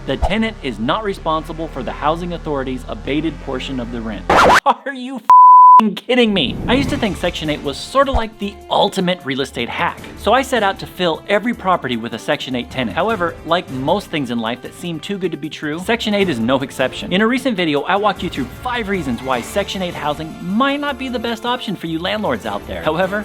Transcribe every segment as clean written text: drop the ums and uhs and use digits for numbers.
The tenant is not responsible for the housing authority's abated portion of the rent. Are you kidding me? I used to think Section 8 was sort of like the ultimate real estate hack. So I set out to fill every property with a Section 8 tenant. However, like most things in life that seem too good to be true, Section 8 is no exception. In a recent video, I walked you through 5 reasons why Section 8 housing might not be the best option for you landlords out there. However,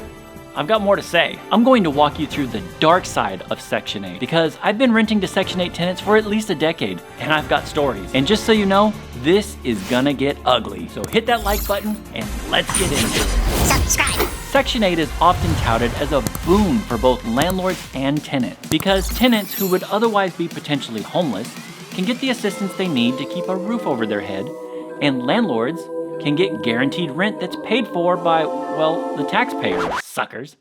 I've got more to say. I'm going to walk you through the dark side of Section 8 because I've been renting to Section 8 tenants for at least a decade and I've got stories. And just so you know, this is gonna get ugly. So hit that like button and let's get into it. Subscribe. Section 8 is often touted as a boon for both landlords and tenants because tenants who would otherwise be potentially homeless can get the assistance they need to keep a roof over their head, and landlords can get guaranteed rent that's paid for by, well, the taxpayer, suckers.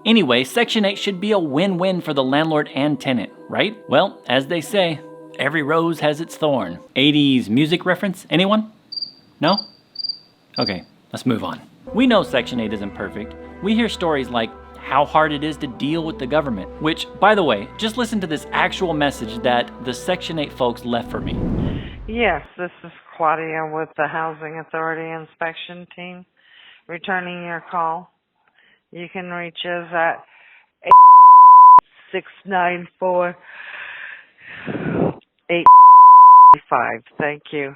Anyway, Section 8 should be a win-win for the landlord and tenant, right? Well, as they say, every rose has its thorn. 80s music reference? Anyone? No? Okay, let's move on. We know Section 8 isn't perfect. We hear stories like how hard it is to deal with the government, which, by the way, just listen to this actual message that the Section 8 folks left for me. Yes, this is Claudia with the Housing Authority Inspection Team, returning your call. You can reach us at 694-855. Thank you.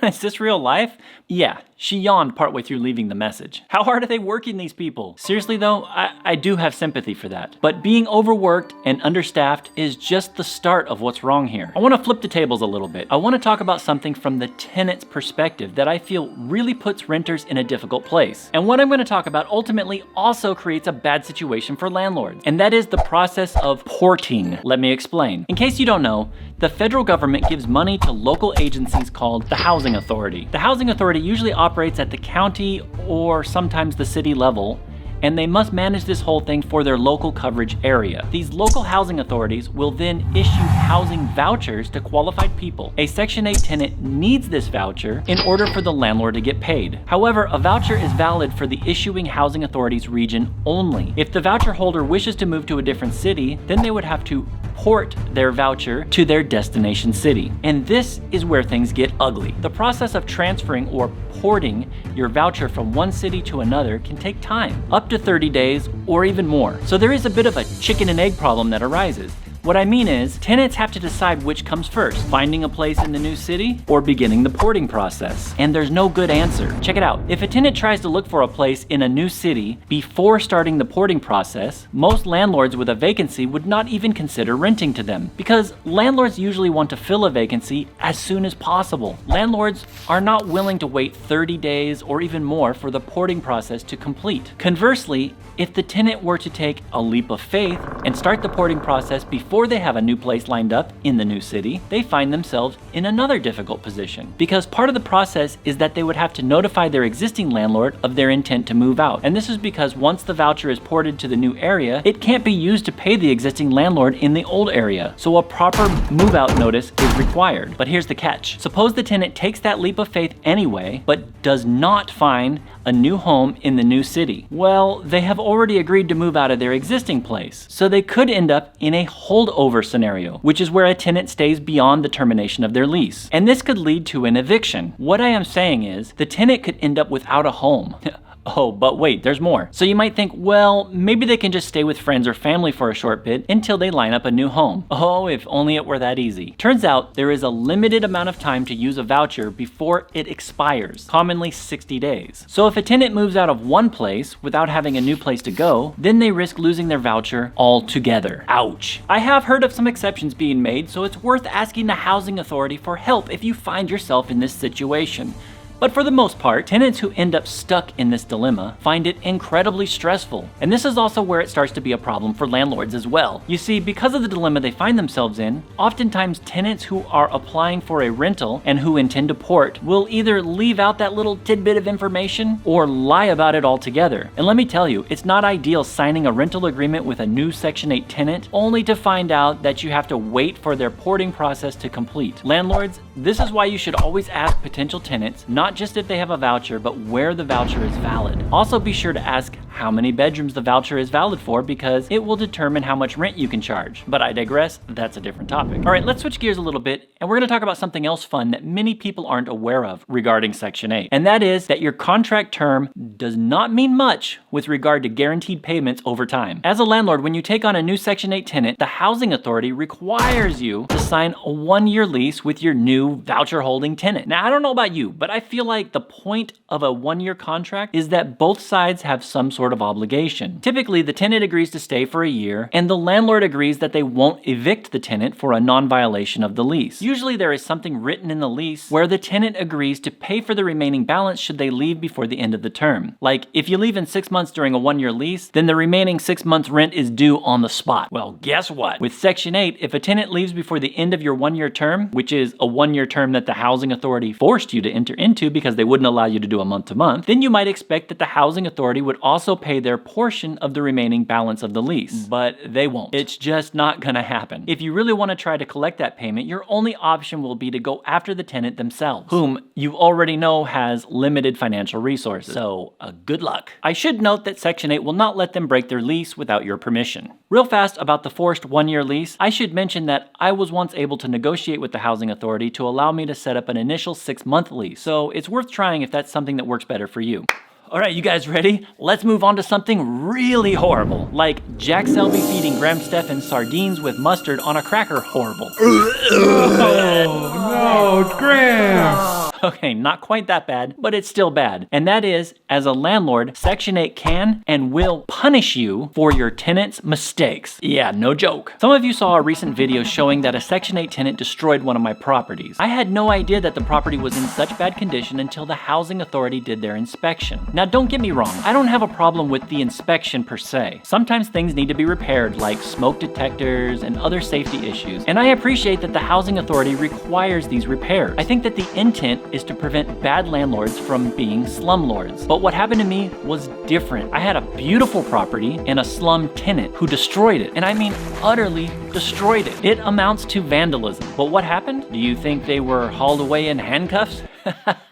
Is this real life? Yeah, she yawned partway through leaving the message. How hard are they working, these people? Seriously though, I do have sympathy for that. But being overworked and understaffed is just the start of what's wrong here. I want to flip the tables a little bit. I want to talk about something from the tenant's perspective that I feel really puts renters in a difficult place. And what I'm going to talk about ultimately also creates a bad situation for landlords. And that is the process of porting. Let me explain. In case you don't know, the federal government gives money to local agencies called the Housing Authority. The Housing Authority usually operates at the county or sometimes the city level, and they must manage this whole thing for their local coverage area. These local housing authorities will then issue housing vouchers to qualified people. A Section 8 tenant needs this voucher in order for the landlord to get paid. However, a voucher is valid for the issuing housing authority's region only. If the voucher holder wishes to move to a different city, then they would have to port their voucher to their destination city. And this is where things get ugly. The process of transferring or porting your voucher from one city to another can take time, up to 30 days or even more. So there is a bit of a chicken and egg problem that arises. What I mean is, tenants have to decide which comes first, finding a place in the new city or beginning the porting process. And there's no good answer. Check it out. If a tenant tries to look for a place in a new city before starting the porting process, most landlords with a vacancy would not even consider renting to them because landlords usually want to fill a vacancy as soon as possible. Landlords are not willing to wait 30 days or even more for the porting process to complete. Conversely, if the tenant were to take a leap of faith and start the porting process before they have a new place lined up in the new city, they find themselves in another difficult position. Because part of the process is that they would have to notify their existing landlord of their intent to move out. And this is because once the voucher is ported to the new area, it can't be used to pay the existing landlord in the old area. So a proper move out notice is required. But here's the catch. Suppose the tenant takes that leap of faith anyway, but does not find a new home in the new city. Well, they have already agreed to move out of their existing place. So they could end up in a holdover scenario, which is where a tenant stays beyond the termination of their lease. And this could lead to an eviction. What I am saying is the tenant could end up without a home. Oh, but wait, there's more. So you might think, well, maybe they can just stay with friends or family for a short bit until they line up a new home. Oh, if only it were that easy. Turns out there is a limited amount of time to use a voucher before it expires, commonly 60 days. So if a tenant moves out of one place without having a new place to go, then they risk losing their voucher altogether. Ouch. I have heard of some exceptions being made, so it's worth asking the housing authority for help if you find yourself in this situation. But for the most part, tenants who end up stuck in this dilemma find it incredibly stressful. And this is also where it starts to be a problem for landlords as well. You see, because of the dilemma they find themselves in, oftentimes tenants who are applying for a rental and who intend to port will either leave out that little tidbit of information or lie about it altogether. And let me tell you, it's not ideal signing a rental agreement with a new Section 8 tenant only to find out that you have to wait for their porting process to complete. Landlords, this is why you should always ask potential tenants not not just if they have a voucher, but where the voucher is valid. Also be sure to ask how many bedrooms the voucher is valid for, because it will determine how much rent you can charge. But I digress, that's a different topic. All right, let's switch gears a little bit, and we're gonna talk about something else fun that many people aren't aware of regarding Section 8. And that is that your contract term does not mean much with regard to guaranteed payments over time. As a landlord, when you take on a new Section 8 tenant, the housing authority requires you to sign a 1-year lease with your new voucher holding tenant. Now, I don't know about you, but I feel like the point of a 1-year contract is that both sides have some sort of obligation. Typically, the tenant agrees to stay for a year, and the landlord agrees that they won't evict the tenant for a non-violation of the lease. Usually there is something written in the lease where the tenant agrees to pay for the remaining balance should they leave before the end of the term. Like, if you leave in 6 months during a 1-year lease, then the remaining 6 months rent is due on the spot. Well, guess what? With Section 8, if a tenant leaves before the end of your 1-year term, which is a 1-year term that the housing authority forced you to enter into because they wouldn't allow you to do a month-to-month, then you might expect that the housing authority would also pay their portion of the remaining balance of the lease. But they won't. It's just not gonna happen. If you really want to try to collect that payment, your only option will be to go after the tenant themselves, whom you already know has limited financial resources. So, good luck. I should note that Section 8 will not let them break their lease without your permission. Real fast about the forced 1-year lease, I should mention that I was once able to negotiate with the housing authority to allow me to set up an initial 6-month lease. So it's worth trying if that's something that works better for you. All right, you guys ready? Let's move on to something really horrible, like Jack Selby feeding Graham Stephan sardines with mustard on a cracker horrible. Oh, no, Graham! Okay, not quite that bad, but it's still bad. And that is, as a landlord, Section 8 can and will punish you for your tenant's mistakes. Yeah, no joke. Some of you saw a recent video showing that a Section 8 tenant destroyed one of my properties. I had no idea that the property was in such bad condition until the housing authority did their inspection. Now, don't get me wrong, I don't have a problem with the inspection per se. Sometimes things need to be repaired, like smoke detectors and other safety issues, and I appreciate that the housing authority requires these repairs. I think that the intent is to prevent bad landlords from being slumlords. But what happened to me was different. I had a beautiful property and a slum tenant who destroyed it, and I mean utterly destroyed it. It amounts to vandalism. But what happened? Do you think they were hauled away in handcuffs?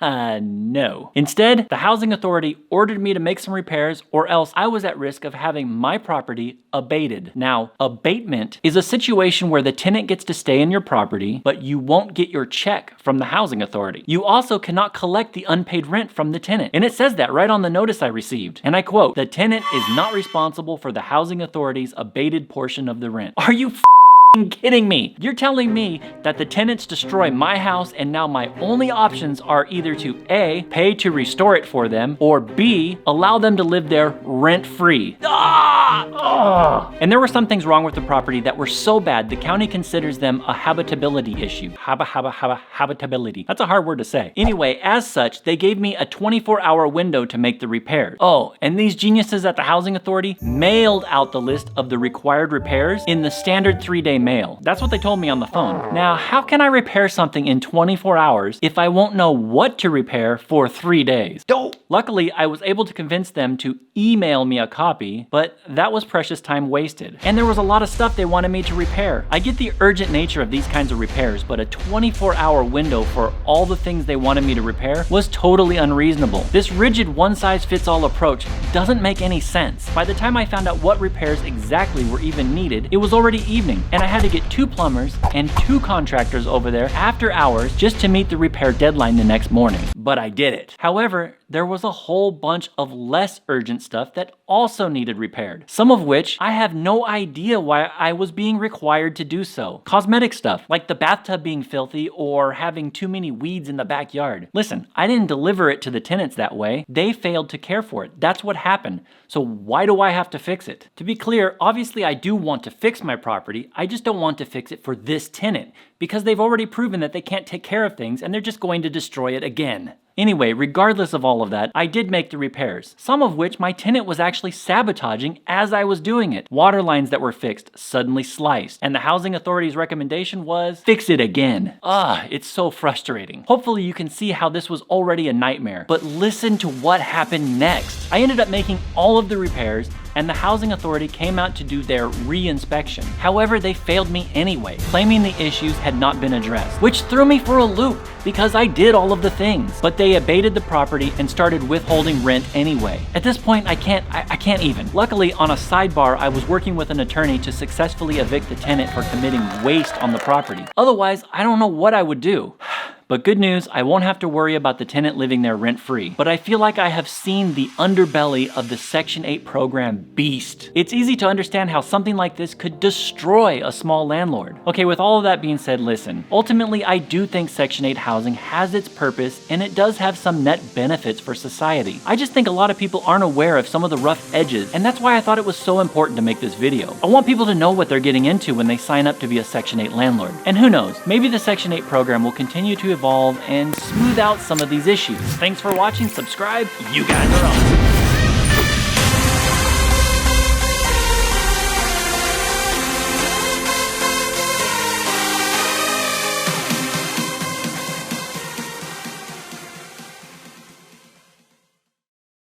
No. Instead, the housing authority ordered me to make some repairs, or else I was at risk of having my property abated. Now, abatement is a situation where the tenant gets to stay in your property, but you won't get your check from the housing authority. You also cannot collect the unpaid rent from the tenant. And it says that right on the notice I received. And I quote, "The tenant is not responsible for the housing authority's abated portion of the rent." Are you kidding me? You're telling me that the tenants destroy my house and now my only options are either to A, pay to restore it for them, or B, allow them to live there rent-free. And there were some things wrong with the property that were so bad the county considers them a habitability issue. Habitability. That's a hard word to say. Anyway, as such, they gave me a 24-hour window to make the repairs. Oh, and these geniuses at the housing authority mailed out the list of the required repairs in the standard 3-day mail. That's what they told me on the phone. Now, how can I repair something in 24 hours if I won't know what to repair for 3 days? Luckily, I was able to convince them to email me a copy, but that was precious time wasted. And there was a lot of stuff they wanted me to repair. I get the urgent nature of these kinds of repairs, but a 24-hour window for all the things they wanted me to repair was totally unreasonable. This rigid one-size-fits-all approach doesn't make any sense. By the time I found out what repairs exactly were even needed, it was already evening, and I had to get 2 plumbers and 2 contractors over there after hours just to meet the repair deadline the next morning. But I did it. However, there was a whole bunch of less urgent stuff that also needed repaired, some of which I have no idea why I was being required to do so. Cosmetic stuff, like the bathtub being filthy or having too many weeds in the backyard. Listen, I didn't deliver it to the tenants that way. They failed to care for it. That's what happened. So why do I have to fix it? To be clear, obviously I do want to fix my property. I just don't want to fix it for this tenant because they've already proven that they can't take care of things and they're just going to destroy it again. Anyway, regardless of all of that, I did make the repairs, some of which my tenant was actually sabotaging as I was doing it. Water lines that were fixed suddenly sliced, and the housing authority's recommendation was fix it again. It's so frustrating. Hopefully you can see how this was already a nightmare, but listen to what happened next. I ended up making all of the repairs, and the housing authority came out to do their re-inspection. However, they failed me anyway, claiming the issues had not been addressed, which threw me for a loop because I did all of the things. But they abated the property and started withholding rent anyway. At this point, I can't even. Luckily, on a sidebar, I was working with an attorney to successfully evict the tenant for committing waste on the property. Otherwise, I don't know what I would do. But good news, I won't have to worry about the tenant living there rent-free. But I feel like I have seen the underbelly of the Section 8 program beast. It's easy to understand how something like this could destroy a small landlord. Okay, with all of that being said, listen. Ultimately, I do think Section 8 housing has its purpose and it does have some net benefits for society. I just think a lot of people aren't aware of some of the rough edges, and that's why I thought it was so important to make this video. I want people to know what they're getting into when they sign up to be a Section 8 landlord. And who knows, maybe the Section 8 program will continue to evolve and smooth out some of these issues. Thanks for watching, subscribe, you guys are on.